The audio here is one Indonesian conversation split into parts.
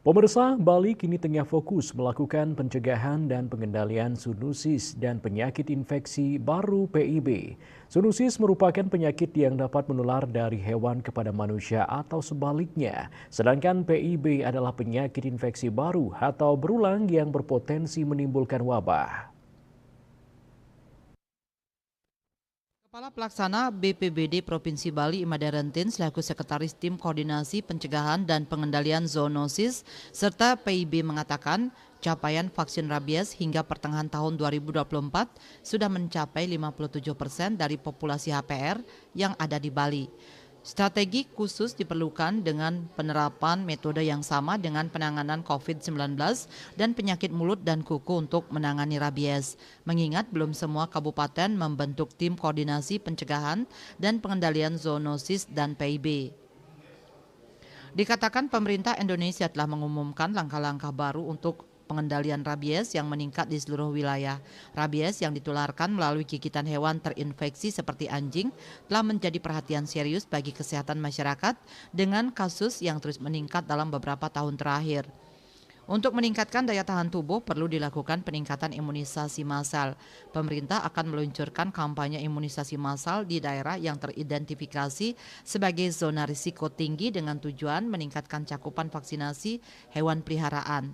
Pemirsa, Bali kini tengah fokus melakukan pencegahan dan pengendalian zoonosis dan penyakit infeksi baru PIB. Zoonosis merupakan penyakit yang dapat menular dari hewan kepada manusia atau sebaliknya. Sedangkan PIB adalah penyakit infeksi baru atau berulang yang berpotensi menimbulkan wabah. Kepala Pelaksana BPBD Provinsi Bali Imadarantin selaku Sekretaris Tim Koordinasi Pencegahan dan Pengendalian Zoonosis serta PIB mengatakan capaian vaksin rabies hingga pertengahan tahun 2024 sudah mencapai 57% dari populasi HPR yang ada di Bali. Strategi khusus diperlukan dengan penerapan metode yang sama dengan penanganan COVID-19 dan penyakit mulut dan kuku untuk menangani rabies. Mengingat belum semua kabupaten membentuk tim koordinasi pencegahan dan pengendalian zoonosis dan PIB. Dikatakan pemerintah Indonesia telah mengumumkan langkah-langkah baru untuk pengendalian rabies yang meningkat di seluruh wilayah. Rabies yang ditularkan melalui gigitan hewan terinfeksi seperti anjing telah menjadi perhatian serius bagi kesehatan masyarakat dengan kasus yang terus meningkat dalam beberapa tahun terakhir. Untuk meningkatkan daya tahan tubuh perlu dilakukan peningkatan imunisasi massal. Pemerintah akan meluncurkan kampanye imunisasi massal di daerah yang teridentifikasi sebagai zona risiko tinggi dengan tujuan meningkatkan cakupan vaksinasi hewan peliharaan.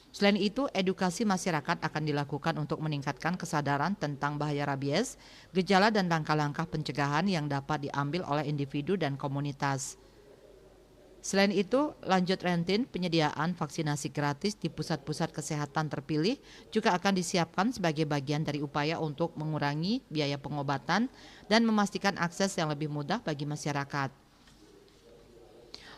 Selain itu, edukasi masyarakat akan dilakukan untuk meningkatkan kesadaran tentang bahaya rabies, gejala dan langkah-langkah pencegahan yang dapat diambil oleh individu dan komunitas. Selain itu, lanjut rutin penyediaan vaksinasi gratis di pusat-pusat kesehatan terpilih juga akan disiapkan sebagai bagian dari upaya untuk mengurangi biaya pengobatan dan memastikan akses yang lebih mudah bagi masyarakat.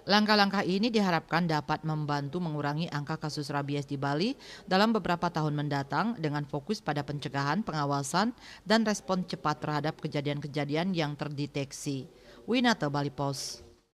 Langkah-langkah ini diharapkan dapat membantu mengurangi angka kasus rabies di Bali dalam beberapa tahun mendatang dengan fokus pada pencegahan, pengawasan, dan respon cepat terhadap kejadian-kejadian yang terdeteksi. Winata Bali Pos.